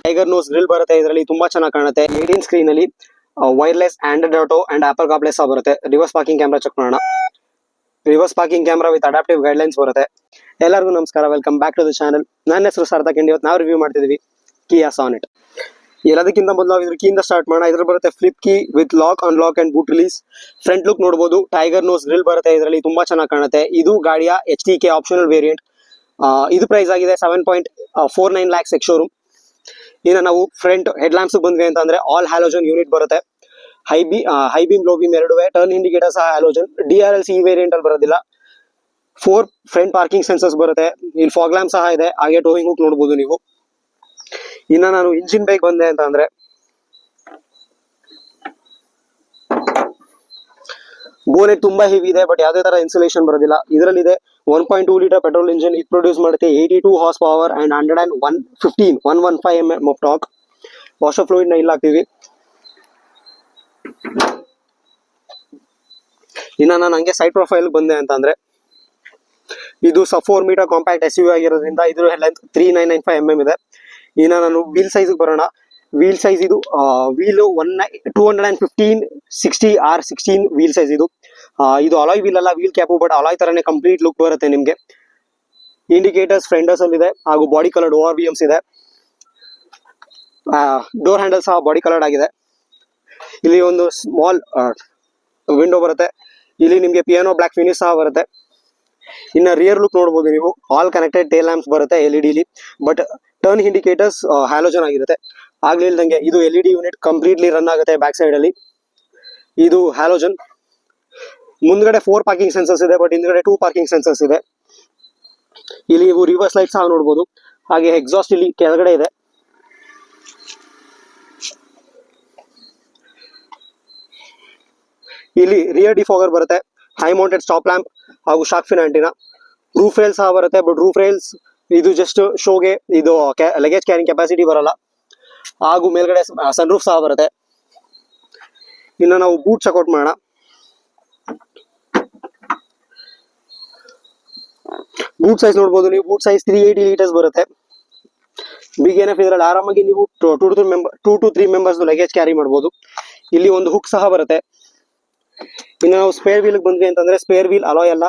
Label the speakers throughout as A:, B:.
A: Tiger nose grill ಬರುತ್ತೆ. ಇದರಲ್ಲಿ ತುಂಬಾ ಚೆನ್ನಾಗಿ ಕಾಣುತ್ತೆ. 18 ಸ್ಕ್ರೀನ್ ಅಲ್ಲಿ wireless Android Auto and Apple CarPlay ಸಹ ಬರುತ್ತೆ. ರಿವರ್ಸ್ ಪಾರ್ಕಿಂಗ್ ಕ್ಯಾಮ್ರಾ ಚೆಕ್ ಮಾಡೋಣ. Reverse parking camera with adaptive guidelines ಬರುತ್ತೆ. ಎಲ್ಲರಿಗೂ ನಮಸ್ಕಾರ, welcome back to the channel. ನನ್ನ ಹೆಸರು ಸಾರ್ಥಕ್ ಅಂಡ್ ಇವತ್ತು ನಾವು ರಿವ್ಯೂ ಮಾಡ್ತಿದೀವಿ ಕಿಯಾ ಸಾನೆಟ್. ಎಲ್ಲದಕ್ಕಿಂತ ಮೊದಲು ನಾವು ಇದ್ರ ಕೀಯಿಂದ ಸ್ಟಾರ್ಟ್ ಮಾಡೋಣ. ಇದ್ರ ಬರುತ್ತೆ flip key with lock, unlock and boot release. Front look ನೋಡಬಹುದು. ಟೈಗರ್ ನೋಸ್ ಗ್ರಿಲ್ ಬರುತ್ತೆ. ಇದರಲ್ಲಿ ತುಂಬಾ ಚೆನ್ನಾಗಿ ಕಾಣುತ್ತೆ. ಇದು ಗಾಡಿಯ HTK ಆಪ್ಷನಲ್ ವೇರಿಯಂಟ್. ಇದು ಪ್ರೈಸ್ ಆಗಿದೆ 7.49 lakhs ಎಕ್ಸ್ ಶೋರೂಮ್. ಇನ್ನು ನಾವು ಫ್ರಂಟ್ ಹೆಡ್ ಲ್ಯಾಂಪ್ಸ್ ಬಂದ್ವಿ ಅಂತಂದ್ರೆ ಆಲ್ ಹ್ಯಾಲೋಜನ್ ಯೂನಿಟ್ ಬರುತ್ತೆ. ಹೈ ಬೀಮ್ ಲೋ ಬೀಮ್ ಎರಡುವೆ. ಟರ್ನ್ ಇಂಡಿಕೇಟರ್ ಸಹ ಹ್ಯಾಲೋಜನ್. DRLC ಈ ವೇರಿಯಂಟ್ ಅಲ್ಲಿ ಬರೋದಿಲ್ಲ. 4 ಫ್ರಂಟ್ ಪಾರ್ಕಿಂಗ್ ಸೆನ್ಸರ್ಸ್ ಬರುತ್ತೆ. ಇಲ್ಲಿ ಫಾಗ್ ಲ್ಯಾಂಪ್ ಸಹ ಇದೆ. ಹಾಗೆ ಟೋಯಿಂಗ್ ಹುಕ್ ನೋಡಬಹುದು ನೀವು. ಇನ್ನ ನಾನು ಇಂಜಿನ್ ಬೈಕ್ ಬಂದೆ ಅಂತ ಅಂದ್ರೆ ಬೋನೆಟ್ ತುಂಬಾ ಹೆವಿ ಇದೆ, ಬಟ್ ಯಾವುದೇ ತರ ಇನ್ಸುಲೇಷನ್ ಬರೋದಿಲ್ಲ. ಇದರಲ್ಲಿದೆ 1.2 ಲೀಟರ್ ಪೆಟ್ರೋಲ್ ಇಂಜಿನ್. ಇದು ಪ್ರೊಡ್ಯೂಸ್ ಮಾಡುತ್ತೆ 82 horse power and 115 mm of torque. Washer fluid ನ ಇಲ್ಲ ಹಾಕ್ತೀವಿ. ಇನ್ನ ನಾನು ಹಂಗೆ ಸೈಡ್ ಪ್ರೊಫೈಲ್ ಬಂದೆ ಅಂತ ಅಂದ್ರೆ ಇದು 4 ಮೀಟರ್ ಕಾಂಪ್ಯಾಕ್ಟ್ SUV ಆಗಿರೋದ್ರಿಂದ ಇದ್ರ ಲೆಂತ್ 3995 mm ಇದೆ. ಇನ್ನ ನಾನು ವೀಲ್ ಸೈಜ್ ಬರೋಣ. ವೀಲ್ ಸೈಜ್ ಇದು ವೀಲ್ 215/60R16 ವೀಲ್ ಸೈಜ್ ಇದು. ಇದು ಅಲಾಯ್ ವೀಲ್ ಅಲ್ಲ, ವೀಲ್ ಕ್ಯಾಪು, ಬಟ್ ಅಲಾಯ್ ತರನೇ ಕಂಪ್ಲೀಟ್ ಲುಕ್ ಬರುತ್ತೆ ನಿಮ್ಗೆ. ಇಂಡಿಕೇಟರ್ಸ್ ಫ್ರಂಡರ್ಸ್ ಅಲ್ಲಿ ಇದೆ, ಹಾಗೂ ಬಾಡಿ ಕಲರ್ಡ್ ORVMs ಇದೆ. ಡೋರ್ ಹ್ಯಾಂಡಲ್ ಸಹ ಬಾಡಿ ಕಲರ್ಡ್ ಆಗಿದೆ. ಇಲ್ಲಿ ಒಂದು ಸ್ಮಾಲ್ ವಿಂಡೋ ಬರುತ್ತೆ. ಇಲ್ಲಿ ನಿಮ್ಗೆ ಪಿಯಾನೋ ಬ್ಲಾಕ್ ಫಿನಿಶ್ ಸಹ ಬರುತ್ತೆ. ಇನ್ನ ರಿಯರ್ ಲುಕ್ ನೋಡಬಹುದು ನೀವು. ಆಲ್ ಕನೆಕ್ಟೆಡ್ ಟೇಲ್ ಲ್ಯಾಂಪ್ಸ್ ಬರುತ್ತೆ LED ಲಿ, ಬಟ್ ಟರ್ನ್ ಇಂಡಿಕೇಟರ್ಸ್ ಹ್ಯಾಲೋಜನ್ ಆಗಿರುತ್ತೆ. ಆಗ್ಲೇ ಇಲ್ದಂಗೆ ಇದು LED ಯೂನಿಟ್ ಕಂಪ್ಲೀಟ್ಲಿ ರನ್ ಆಗುತ್ತೆ ಬ್ಯಾಕ್ ಸೈಡ್ ಅಲ್ಲಿ. ಇದು ಹ್ಯಾಲೋಜನ್. ಮುಂದ್ಗಡೆ 4 ಪಾರ್ಕಿಂಗ್ ಸೆನ್ಸರ್ಸ್ ಇದೆ, ಬಟ್ ಹಿಂದ್ಗಡೆ 2 ಪಾರ್ಕಿಂಗ್ ಸೆನ್ಸರ್ಸ್ ಇದೆ. ಇಲ್ಲಿ ನೀವು ರಿವರ್ಸ್ ಲೈಟ್ ಸಹ ನೋಡಬಹುದು. ಹಾಗೆ ಎಕ್ಸಾಸ್ಟ್ ಇಲ್ಲಿ ಕೆಳಗಡೆ ಇದೆ. ಇಲ್ಲಿ ರಿಯರ್ ಡಿಫಾಗರ್ ಬರುತ್ತೆ. ಹೈ ಮೌಂಟೆಡ್ ಸ್ಟಾಪ್ ಲ್ಯಾಂಪ್ ಹಾಗೂ shark fin antenna. Roof rail ಸಹ ಬರುತ್ತೆ, ಬಟ್ ರೂಫ್ ರೈಲ್ಸ್ ಇದು ಜಸ್ಟ್ ಶೋಗೆ. ಇದು ಲಗೇಜ್ ಕ್ಯಾರಿಂಗ್ ಕೆಪಾಸಿಟಿ ಬರಲ್ಲ. ಹಾಗೂ ಮೇಲ್ಗಡೆ ಸನ್ ರೂಫ್ ಸಹ ಬರುತ್ತೆ. ಇನ್ನು ನಾವು ಬೂಟ್ ಚೆಕ್ಔಟ್ ಮಾಡೋಣ. ಬೂಟ್ ಸೈಜ್ ನೋಡಬಹುದು ನೀವು. ಬೂಟ್ ಸೈಜ್ 380 ಲೀಟರ್ಸ್ ಬರುತ್ತೆ. Big enough. ಇದರಲ್ಲಿ ಆರಾಮಾಗಿ ನೀವು 2 to 3 ಮೆಂಬರ್ಸ್ ಲಗೇಜ್ ಕ್ಯಾರಿ ಮಾಡಬಹುದು. ಇಲ್ಲಿ ಒಂದು ಹುಕ್ ಸಹ ಬರುತ್ತೆ. ಇನ್ನು ನಾವು ಸ್ಪೇರ್ ವೀಲ್ ಬಂದ್ವಿ ಅಂತಂದ್ರೆ ಸ್ಪೇರ್ ವೀಲ್ ಅಲಾಯ್ ಅಲ್ಲ,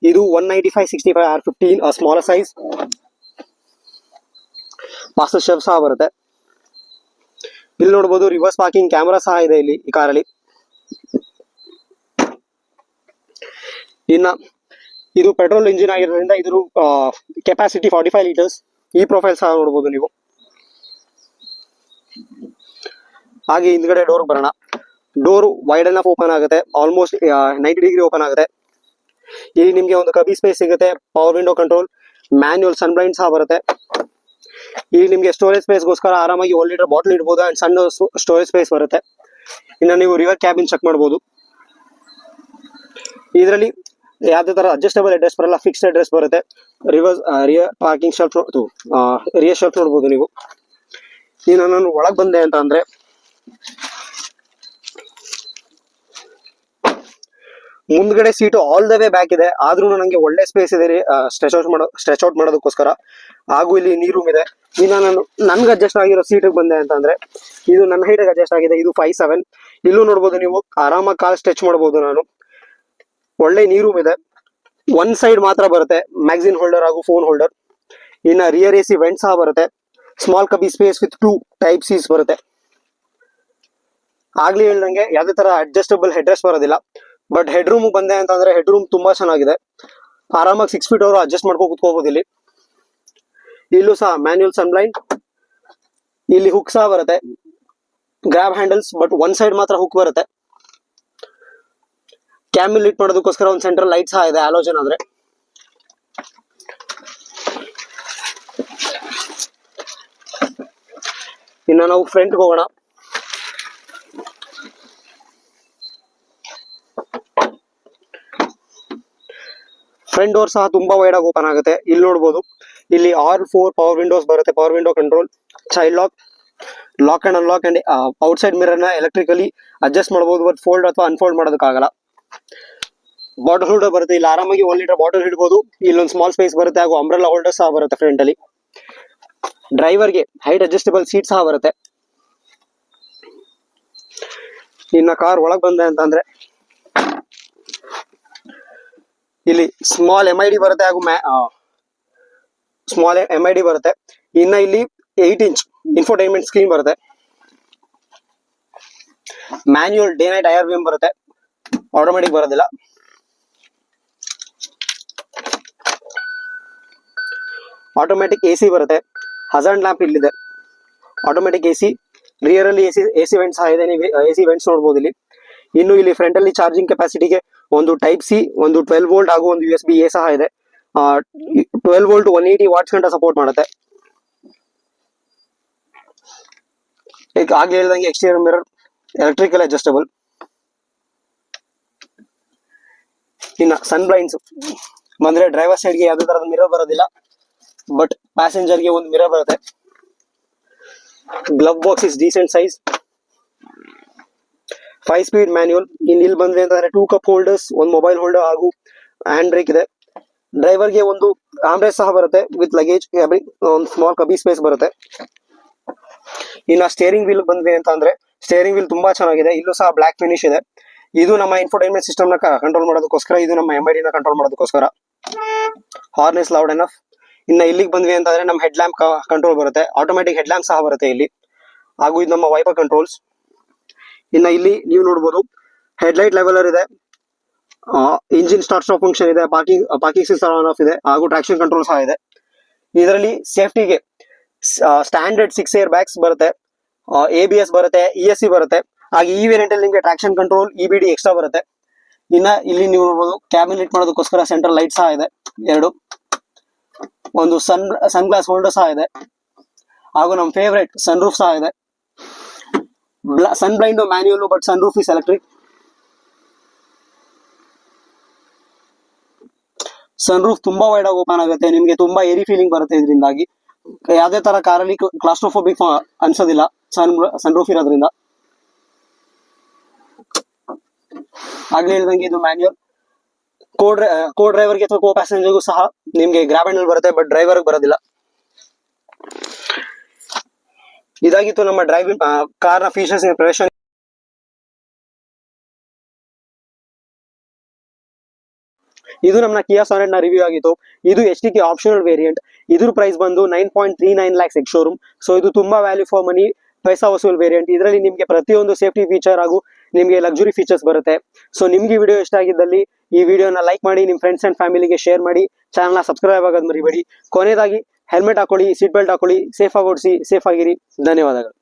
A: ಇದು 195/65R15 smaller size. Master chef ಸಹ ಬರುತ್ತೆ. ಇಲ್ಲಿ ನೋಡಬಹುದು ರಿವರ್ಸ್ ಪಾರ್ಕಿಂಗ್ ಕ್ಯಾಮೆರಾ ಸಹ ಇದೆ ಇಲ್ಲಿ ಈ ಕಾರಲ್ಲಿ. ಇನ್ನ ಇದು ಪೆಟ್ರೋಲ್ ಇಂಜಿನ್ ಆಗಿರೋದ್ರಿಂದ ಇದ್ರ ಕೆಪಾಸಿಟಿ 45 ಲೀಟರ್ಸ್. ಈ ಪ್ರೊಫೈಲ್ ಸಹ ನೋಡಬಹುದು ನೀವು. ಹಾಗೆ ಹಿಂದ್ಗಡೆ ಡೋರ್ ಬರೋಣ. ಡೋರ್ ವೈಡ್ ಅನ್ನ ಓಪನ್ ಆಗುತ್ತೆ. ಆಲ್ಮೋಸ್ಟ್ 90 ಡಿಗ್ರಿ ಓಪನ್ ಆಗುತ್ತೆ. ಇಲ್ಲಿ ನಿಮ್ಗೆ ಒಂದು ಕಬಿ ಸ್ಪೇಸ್ ಸಿಗುತ್ತೆ. ಪವರ್ ವಿಂಡೋ ಕಂಟ್ರೋಲ್, ಮ್ಯಾನ್ಯುಯಲ್ ಸನ್ ಬ್ಲೈಂಡ್ ಸಹ ಬರುತ್ತೆ. ಇಲ್ಲಿ ನಿಮ್ಗೆ ಸ್ಟೋರೇಜ್ ಸ್ಪೇಸ್ ಗೋಸ್ಕರ ಆರಾಮಾಗಿ 1 ಲೀಟರ್ ಬಾಟಲ್ ಇಡಬಹುದು. ಅಂಡ್ ಸಣ್ಣ ಸ್ಟೋರೇಜ್ ಸ್ಪೇಸ್ ಬರುತ್ತೆ. ಇನ್ನು ನೀವು ರಿವರ್ ಕ್ಯಾಬಿನ್ ಚೆಕ್ ಮಾಡಬಹುದು. ಇದರಲ್ಲಿ ಯಾವುದೇ ತರ ಅಡ್ಜಸ್ಟಬಲ್ ಅಡ್ರೆಸ್ ಬರಲ್ಲ, ಫಿಕ್ಸ್ಡ್ ಅಡ್ರೆಸ್ ಬರುತ್ತೆ. Rear parking shelf, rear shelf ನೋಡಬಹುದು ನೀವು. ಇನ್ನು ನಾನು ಒಳಗೆ ಬಂದೆ ಅಂತ ಅಂದ್ರೆ ಮುಂದ್ಗಡೆ seat all the way back ಇದೆ, ಆದ್ರೂ ನನಗೆ ಒಳ್ಳೆ ಸ್ಪೇಸ್ ಇದೆ ಸ್ಟ್ರೆಚ್ ಔಟ್ ಮಾಡೋದಕ್ಕೋಸ್ಕರ. ಹಾಗೂ ಇಲ್ಲಿ ನೀರು ರೂಮ್ ಇದೆ. ಇನ್ನು ನಾನು ನನ್ಗೆ ಅಡ್ಜಸ್ಟ್ ಆಗಿರೋ ಸೀಟಿಗೆ ಬಂದೆ ಅಂತಂದ್ರೆ ಇದು ನನ್ನ ಹೈಟ್ಗೆ ಅಡ್ಜಸ್ಟ್ ಆಗಿದೆ. ಇದು 5'7". ಇಲ್ಲೂ ನೋಡ್ಬೋದು ನೀವು, ಆರಾಮಾಗಿ ಕಾಲ್ ಸ್ಟ್ರೆಚ್ ಮಾಡಬಹುದು ನಾನು. ಒಳ್ಳೆ ನೀರು ರೂಮ್ ಇದೆ. ಒನ್ ಸೈಡ್ ಮಾತ್ರ ಬರುತ್ತೆ ಮ್ಯಾಗ್ಝಿನ್ ಹೋಲ್ಡರ್ ಹಾಗೂ ಫೋನ್ ಹೋಲ್ಡರ್. ಇನ್ನು ರಿಯರ್ AC ವೆಂಟ್ ಸಹ ಬರುತ್ತೆ. Small cubby space with 2 type Cs ಬರುತ್ತೆ. ಆಗ್ಲೇ ಹೇಳ್ದಂಗೆ ಯಾವುದೇ ತರ ಅಡ್ಜಸ್ಟಬಲ್ ಹೆಡ್ ರೆಸ್ಟ್ ಬರೋದಿಲ್ಲ. ಬಟ್ ಹೆಡ್ ರೂಮ್ ಬಂದೆ ಅಂತಂದ್ರೆ ಹೆಡ್ ರೂಮ್ ತುಂಬಾ ಚೆನ್ನಾಗಿದೆ. ಆರಾಮಾಗಿ 6 ಫೀಟ್ ಅವರು ಅಡ್ಜಸ್ಟ್ ಮಾಡ್ಕೊಂಡು ಕುತ್ಕೋಬಹುದು ಇಲ್ಲಿ. ಇಲ್ಲೂ ಸಹ ಮ್ಯಾನ್ಯುಯಲ್ ಸನ್ ಬ್ಲೈಂಡ್. ಇಲ್ಲಿ ಹುಕ್ ಸಹ ಬರುತ್ತೆ, grab handles, but one side ಮಾತ್ರ ಹುಕ್ ಬರುತ್ತೆ. ಕ್ಯಾಮಿಲ್ ಲಿಟ್ ಮಾಡೋದಕ್ಕೋಸ್ಕರ ಒಂದು ಸೆಂಟ್ರಲ್ ಲೈಟ್ ಸಹ ಇದೆ ಹ್ಯಾಲೋಜನ್ ಆದ್ರೆ. ಇನ್ನು ನಾವು ಫ್ರಂಟ್ಗೆ ಹೋಗೋಣ. ಫ್ರಂಟ್ ಡೋರ್ ಸಹ ತುಂಬಾ ವೈಡ್ ಆಗಿ ಓಪನ್ ಆಗುತ್ತೆ. ಇಲ್ಲಿ ನೋಡಬಹುದು, ಇಲ್ಲಿ ಆಲ್ 4 ಪವರ್ ವಿಂಡೋಸ್ ಬರುತ್ತೆ. Power window control, child lock and unlock, and outside mirror ನ ಎಲೆಕ್ಟ್ರಿಕಲಿ ಅಡ್ಜಸ್ಟ್ ಮಾಡಬಹುದು. ಬಟ್ ಫೋಲ್ಡ್ ಅಥವಾ ಅನ್ಫೋಲ್ಡ್ ಮಾಡೋದಕ್ಕಾಗಲ್ಲ. ಬಾಟಲ್ ಹೋಲ್ಡರ್ ಬರುತ್ತೆ. ಇಲ್ಲಿ ಆರಾಮಾಗಿ 1 ಲೀಟರ್ ಬಾಟಲ್ ಇಡಬಹುದು. ಇಲ್ಲೊಂದು ಸ್ಮಾಲ್ ಸ್ಪೇಸ್ ಬರುತ್ತೆ, ಹಾಗೂ ಅಂಬ್ರೆಲಾ ಹೋಲ್ಡರ್ ಸಹ ಬರುತ್ತೆ ಫ್ರಂಟ್ ಅಲ್ಲಿ. ಡ್ರೈವರ್ಗೆ ಹೈಟ್ ಅಡ್ಜಸ್ಟಬಲ್ ಸೀಟ್ ಸಹ ಬರುತ್ತೆ. ಇನ್ನ ಕಾರ್ ಒಳಗ್ ಬಂದೆ ಅಂತಂದ್ರೆ ಇಲ್ಲಿ ಸ್ಮಾಲ್ MID ಬರುತ್ತೆ ಹಾಗೂ ಸ್ಮಾಲ್ MID ಬರುತ್ತೆ. ಇನ್ನ ಇಲ್ಲಿ 8 ಇಂಚ್ ಇನ್ಫೋಟೈನ್ಮೆಂಟ್ ಸ್ಕ್ರೀನ್ ಬರುತ್ತೆ. ಮ್ಯಾನ್ಯುಯಲ್ ಡೇ ನೈಟ್ IRVM ಬರುತ್ತೆ, ಆಟೋಮೆಟಿಕ್ ಬರೋದಿಲ್ಲ. ಆಟೋಮೆಟಿಕ್ AC ಬರುತ್ತೆ. ಹಜಾರ್ಡ್ ಲ್ಯಾಂಪ್ ಇಲ್ಲಿದೆ. ಆಟೋಮೆಟಿಕ್ AC, ರಿಯರ್ ಅಲ್ಲಿ AC ವೆಂಟ್ ಸಹ ಇದೆ. ನೀವು AC ವೆಂಟ್ಸ್ ನೋಡಬಹುದು ಇಲ್ಲಿ. ಇನ್ನು ಇಲ್ಲಿ ಫ್ರಂಟ್ ಅಲ್ಲಿ ಚಾರ್ಜಿಂಗ್ ಕೆಪಾಸಿಟಿಗೆ ಒಂದು ಟೈಪ್ ಸಿ, ಒಂದು 12 ವೋಲ್ಟ್ ಹಾಗೂ ಒಂದು USB A ಸಹ ಇದೆ. 12 ವೋಲ್ಟ್ 180 ವಾಟ್ಸ್ ಗಂಟ ಸಪೋರ್ಟ್ ಮಾಡುತ್ತೆ. ಈಗ ಆಗ ಹೇಳ್ದಂಗೆ ಎಕ್ಸ್ಟೀರಿಯರ್ ಮಿರರ್ ಎಲೆಕ್ಟ್ರಿಕಲ್ ಅಡ್ಜಸ್ಟಬಲ್. ಇನ್ನ ಸನ್ ಬ್ಲೈಂಡ್ಸ್ ಬಂದ್ರೆ ಡ್ರೈವರ್ ಸೈಡ್ಗೆ ಯಾವುದೇ ತರದ ಮಿರರ್ ಬರೋದಿಲ್ಲ, ಬಟ್ ಪ್ಯಾಸೆಂಜರ್ಗೆ ಒಂದು ಮಿರರ್ ಬರುತ್ತೆ. Glove box is decent size. 5 speed manual. ಇಲ್ಲಿ ಬಂದ್ರೆ ಅಂತಂದ್ರೆ 2 ಕಪ್ ಹೋಲ್ಡರ್ಸ್, ಒಂದು ಮೊಬೈಲ್ ಹೋಲ್ಡರ್ ಹಾಗೂ ಹ್ಯಾಂಡ್ ಬ್ರೇಕ್ ಇದೆ. ಡ್ರೈವರ್ಗೆ ಒಂದು ಆಮ್ರೆಸ್ಟ್ ಸಹ ಬರುತ್ತೆ ವಿತ್ ಲಗೇಜ್, ಒಂದು ಸ್ಮಾಲ್ ಕಬಿ ಸ್ಪೇಸ್ ಬರುತ್ತೆ. ಇನ್ನು ಸ್ಟೇರಿಂಗ್ ವೀಲ್ ಬಂದ್ವಿ ಅಂತ ಅಂದ್ರೆ ಸ್ಟೇರಿಂಗ್ ವೀಲ್ ತುಂಬಾ ಚೆನ್ನಾಗಿದೆ. ಇಲ್ಲೂ ಸಹ ಬ್ಲಾಕ್ ಫಿನಿಶ್ ಇದೆ. ಇದು ನಮ್ಮ ಇನ್ಫೋಟೈನ್ಮೆಂಟ್ ಸಿಸ್ಟಮ್ ನ ಕಂಟ್ರೋಲ್ ಮಾಡೋದಕ್ಕೋಸ್ಕರ, ಇದು ನಮ್ಮ MID ನ ಕಂಟ್ರೋಲ್ ಮಾಡೋದಕ್ಕೋಸ್ಕರ. Harness loud enough. ಇನ್ನ ಇಲ್ಲಿಗೆ ಬಂದ್ವಿ ಅಂತಂದ್ರೆ ನಮ್ಮ ಹೆಡ್ ಲ್ಯಾಂಪ್ ಕಂಟ್ರೋಲ್ ಬರುತ್ತೆ. ಆಟೋಮೆಟಿಕ್ ಹೆಡ್ ಲ್ಯಾಂಪ್ ಸಹ ಬರುತ್ತೆ ಇಲ್ಲಿ, ಹಾಗೂ ಇದು ನಮ್ಮ ವೈಪರ್ ಕಂಟ್ರೋಲ್ಸ್. ಇನ್ನ ಇಲ್ಲಿ ನೀವು ನೋಡಬಹುದು ಹೆಡ್ಲೈಟ್ ಲೆವೆಲರ್ ಇದೆ, ಇಂಜಿನ್ ಸ್ಟಾರ್ಟ್ ಸ್ಟಾಪ್ ಫಂಕ್ಷನ್ ಇದೆ, ಪಾರ್ಕಿಂಗ್ ಸೆನ್ಸರ್ ಆನ್ ಆಫ್ ಇದೆ, ಹಾಗೂ ಟ್ರಾಕ್ಷನ್ ಕಂಟ್ರೋಲ್ ಸಹ ಇದೆ. ಇದರಲ್ಲಿ ಸೇಫ್ಟಿಗೆ ಸ್ಟ್ಯಾಂಡರ್ಡ್ 6 ಏರ್ ಬ್ಯಾಗ್ಸ್ ಬರುತ್ತೆ, ABS ಬರುತ್ತೆ, ESC ಬರುತ್ತೆ. ಹಾಗೆ ಈ ವೇರಿಯಂಟ್ ಅಲ್ಲಿ ನಿಮಗೆ ಟ್ರಾಕ್ಷನ್ ಕಂಟ್ರೋಲ್ EBD ಎಕ್ಸ್ಟ್ರಾ ಬರುತ್ತೆ. ಇನ್ನ ಇಲ್ಲಿ ನೀವು ನೋಡಬಹುದು ಕ್ಯಾಬಿನ್ ಲೈಟ್ ಮಾಡೋದಕ್ಕೋಸ್ಕರ ಸೆಂಟ್ರಲ್ ಲೈಟ್ ಸಹ ಇದೆ, 2. ಒಂದು ಸನ್ ಗ್ಲಾಸ್ ಹೋಲ್ಡರ್ ಸಹ ಇದೆ, ಹಾಗೂ ನಮ್ಮ ಫೇವರೇಟ್ ಸನ್ ರೂಫ್ ಸಹ ಇದೆ. Sun blind manual, but sun roof is electric. Sun roof ತುಂಬಾ ವೈಡ್ ಆಗಿ ಓಪನ್ ಆಗುತ್ತೆ, ನಿಮಗೆ ತುಂಬಾ ಏರಿ ಫೀಲಿಂಗ್ ಬರುತ್ತೆ. ಇದರಿಂದಾಗಿ ಯಾವುದೇ ತರ ಕಾರಲ್ಲಿ ಕ್ಲಾಸ್ಟ್ರೋಫೋಬಿಕ್ ಅನ್ಸೋದಿಲ್ಲ ಸನ್ ರೂಫ್ ಇರೋದ್ರಿಂದ. ಆಗ್ಲೇ ಹೇಳಿದಂಗೆ ಇದು ಮ್ಯಾನ್ಯುಯಲ್. ಕೋ ಡ್ರೈವರ್ಗೆ ಅಥವಾ ಕೋ ಪ್ಯಾಸೆಂಜರ್ಗೂ ಸಹ ನಿಮ್ಗೆ ಗ್ರಾಬ್ ಹ್ಯಾಂಡಲ್ ಬರುತ್ತೆ, ಬಟ್ ಡ್ರೈವರ್ಗೆ ಬರೋದಿಲ್ಲ. ಇದಾಗಿತ್ತು ನಮ್ಮ ಡ್ರೈವಿಂಗ್ ಕಾರ್ನ ಫೀಚರ್ಸ್ ಇಂಪ್ರೆಷನ್. ಇದು ನಮ್ಮ ಕಿಯಾ ಸಾನೆಟ್ ನ ರಿವ್ಯೂ ಆಗಿತ್ತು. ಇದು HTK ಆಪ್ಷನಲ್ ವೇರಿಯಂಟ್. ಇದ್ರ ಪ್ರೈಸ್ ಬಂದು 9.39 lakhs ಎಕ್ಸ್ ಶೋರೂಮ್. ಸೊ ಇದು ತುಂಬಾ ವ್ಯಾಲ್ಯೂ ಫಾರ್ ಮನಿ, ಪೈಸಾ ವಸೂಲ್ ವೇರಿಯಂಟ್. ಇದರಲ್ಲಿ ನಿಮಗೆ ಪ್ರತಿಯೊಂದು ಸೇಫ್ಟಿ ಫೀಚರ್ ಹಾಗೂ ನಿಮಗೆ ಲಕ್ಸುರಿ ಫೀಚರ್ಸ್ ಬರುತ್ತೆ. ಸೊ ನಿಮ್ಗೆ ಈ ವಿಡಿಯೋ ಇಷ್ಟ ಆಗಿದ್ದಲ್ಲಿ ಈ ವಿಡಿಯೋನ ಲೈಕ್ ಮಾಡಿ, ನಿಮ್ಮ ಫ್ರೆಂಡ್ಸ್ ಅಂಡ್ ಫ್ಯಾಮಿಲಿಗೆ ಶೇರ್ ಮಾಡಿ, ಚಾನಲ್ನ ಸಬ್ಸ್ಕ್ರೈಬ್ ಆಗೋದು ಮರಿಬೇಡಿ. ಕೊನೆಯದಾಗಿ ಹೆಲ್ಮೆಟ್ ಹಾಕೊಳ್ಳಿ, ಸೀಟ್ ಬೆಲ್ಟ್ ಹಾಕೊಳ್ಳಿ, ಸೇಫ್ ಆಗಿ ಓಡಿಸಿ, ಸೇಫ್ ಆಗಿರಿ. ಧನ್ಯವಾದಗಳು.